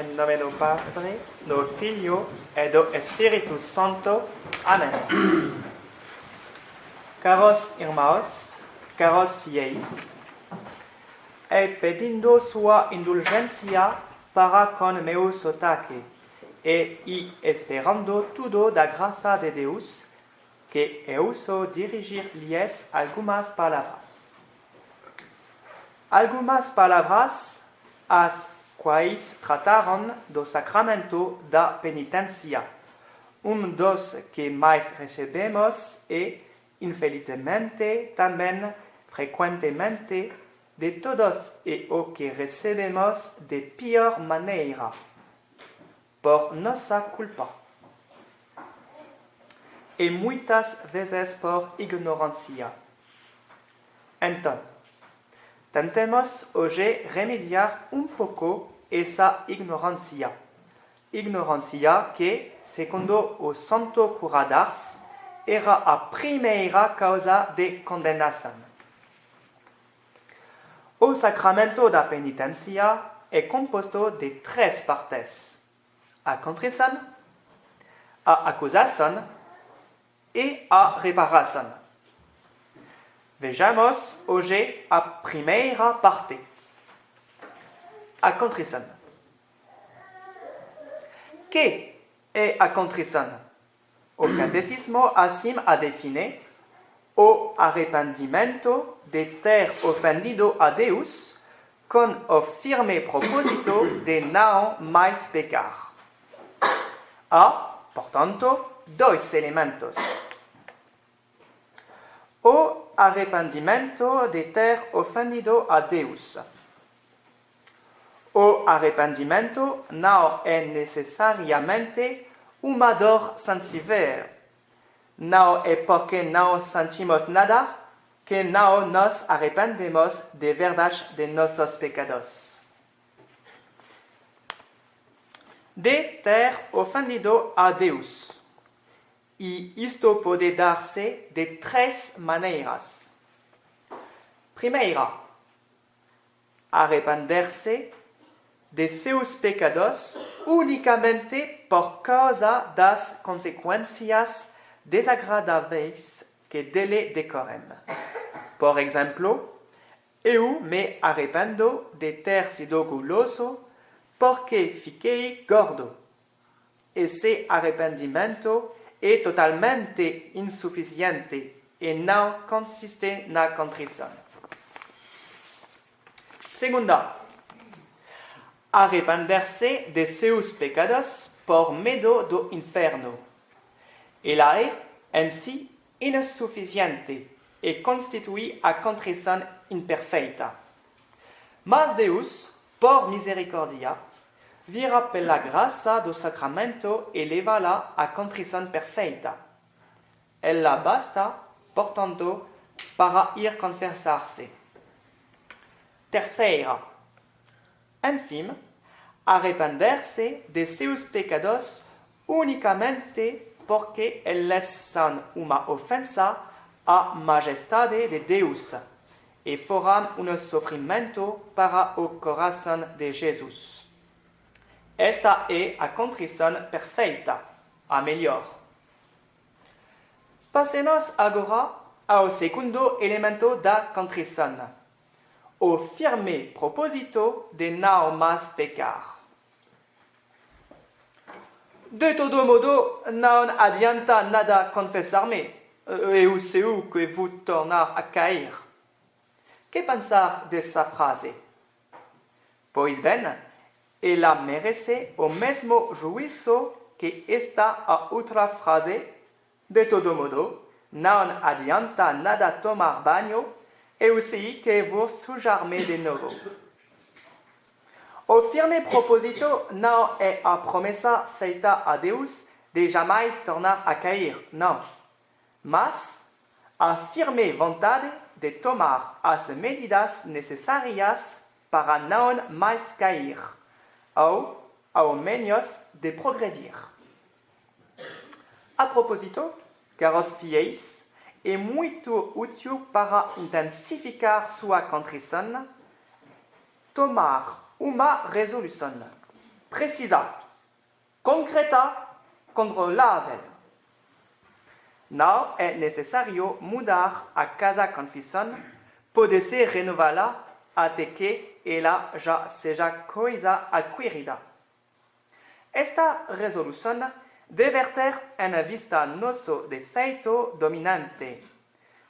en nomine Patri, do Filio et do Spiritus Sancto. Amen. Caros irmãos, caros fiéis, e pedindo sua indulgência para com meu sotaque, e esperando tudo da graça de Deus, que eu sou dirigir-lhes algumas palavras. Algumas palavras as quais trataram do sacramento da penitência, dos que mais recebemos e, infelizmente, também frequentemente, de todos e o que recebemos de pior maneira, por nossa culpa, e muitas vezes por ignorância. Então, tentemos hoje remediar pouco essa ignorância. Ignorância que, segundo o Santo Cura d'Ars, era a primeira causa de condenação. O sacramento da penitência é composto de 3 partes: a contrição, a acusação e a reparação. Vejamos hoje a primeira parte, a contrição. Que é a contrição? O catecismo assim a define: o arrependimento de ter ofendido a Deus com o firme propósito de não mais pecar. Há, portanto, 2 elementos: o arrependimento de ter ofendido a Deus. O arrependimento não é necessariamente uma dor sensível. Não é porque não sentimos nada que não nos arrependemos de verdade de nossos pecados. De ter ofendido a Deus. E isto pode dar-se de 3 maneiras. Primeira, arrepender-se de seus pecados unicamente por causa das consequências desagradáveis que dele decorrem. Por exemplo, eu me arrependo de ter sido guloso porque fiquei gordo. Esse arrependimento é totalmente insuficiente e não consiste na contrição. Segunda, arrepender-se de seus pecados por medo do inferno. Ela é, em si, insuficiente e constitui a contrição imperfeita. Mas Deus, por misericórdia, virá pela graça do sacramento e leva-la à contrição perfeita. Ela basta, portanto, para ir confessar-se. Terceira, enfim, arrepender-se de seus pecados unicamente porque eles são uma ofensa à majestade de Deus e foram sofrimento para o coração de Jesus. Esta é a contrição perfeita, a melhor. Passemos agora ao segundo elemento da contrição: o firme propósito de não mais pecar. De todo modo, não adianta nada confessar-me. Eu sei que vou tornar a cair. Que pensar dessa frase? Pois bem, ela merece o mesmo juízo que esta outra frase. De todo modo, não adianta nada tomar banho. Eu sei que vou sujar-me de novo. O firme propósito não é a promessa feita a Deus de jamais tornar a cair, não. Mas a firme vontade de tomar as medidas necessárias para não mais cair, ou, ao menos, de progredir. A propósito, caros fiéis, é muito útil para intensificar sua contrição tomar uma resolução. precisa, concreta, controlabile. No è necessario mudar a casa confession, puede ser renovala até que ella ya seja coisa acquirida. Esta resolución deve ter en vista nosso defeito dominante,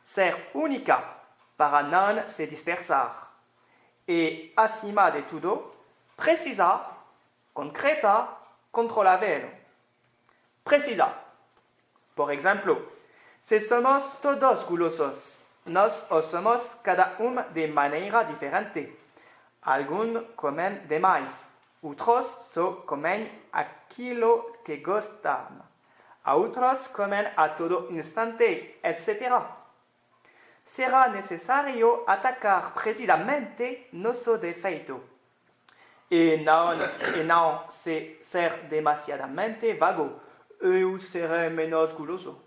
ser única para non se dispersar, e acima de tudo, precisa, concreta, controlabile. Precisa. Por ejemplo, si somos todos gulosos, nos o somos cada uno de manera diferente. Algunos comen de más, otros so comen aquello que gustan, a otros comen a todo instante, etc. Será necesario atacar precisamente nuestro defecto y no ser demasiadamente vago. Eu seré menos guloso.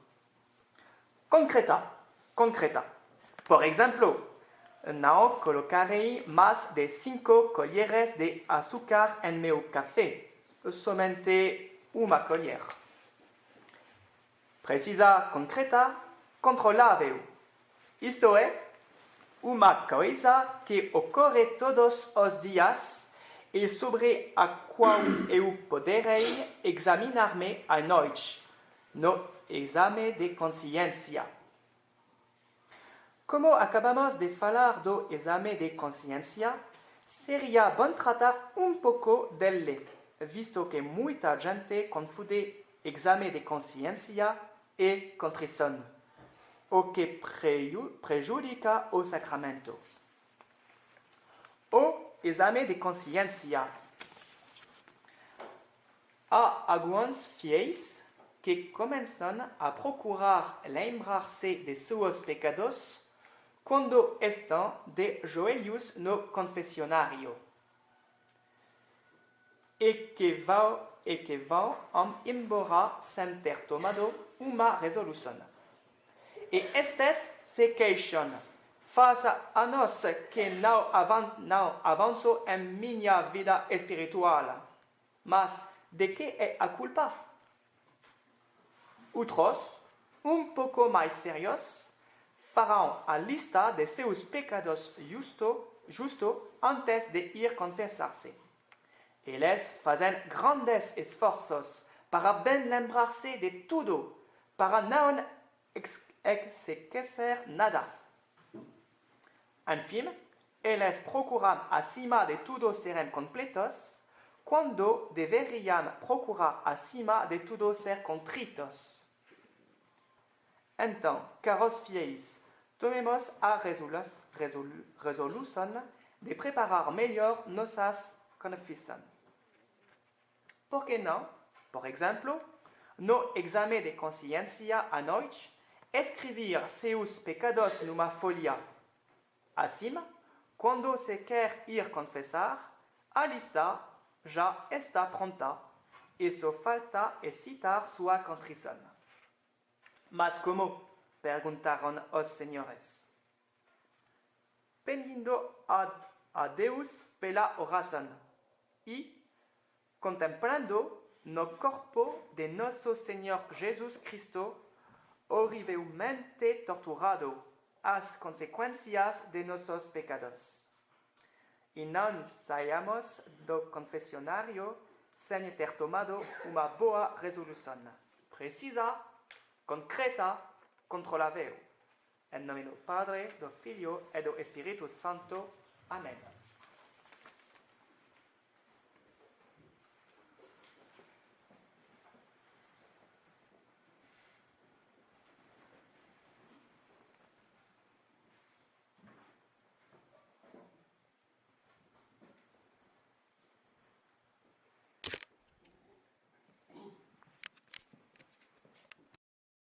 Concreta. Por ejemplo, no colocaré más de 5 colleres de azúcar en mi café, solamente una collier. Precisa, concreta, controlabile. Isto é, uma coisa que ocorre todos os dias e sobre a qual eu poderei examinar-me à noite, no exame de consciência. Como acabamos de falar do exame de consciência, seria bom tratar pouco dele, visto que muita gente confunde exame de consciência e contrição, o que prejudica o sacramento. O exame de consciência. Há alguns fiéis que começam a procurar lembrar-se de seus pecados quando estão de joelhos no confessionário e que vão embora sem ter tomado uma resolução. E estes se queixam. Faça a nós que não avanço em minha vida espiritual. Mas de que é a culpa? Outros, pouco mais sérios, farão a lista de seus pecados justo antes de ir confessar-se. Eles fazem grandes esforços para bem lembrar-se de tudo, para não esquecer nada. Enfim, eles procuram acima de tudo serem completos, quando deveriam procurar acima de tudo ser contritos. Então, caros fiéis, tomemos a resolução de preparar melhor nossas confissões. Por que não, por exemplo, no exame de consciência à noite, escrever seus pecados numa folha. Assim, quando se quer ir confessar, a lista já está pronta e só falta citar sua contrição. Mas como? Perguntaram os senhores. Pedindo a Deus pela oração e contemplando no corpo de nosso Senhor Jesus Cristo, horrivelmente torturado, as consequências de nossos pecados. E não saiamos do confessionário sem ter tomado uma boa resolução. Precisa, concreta, controlabile. Em nome do Padre, do Filho e do Espírito Santo. Amém.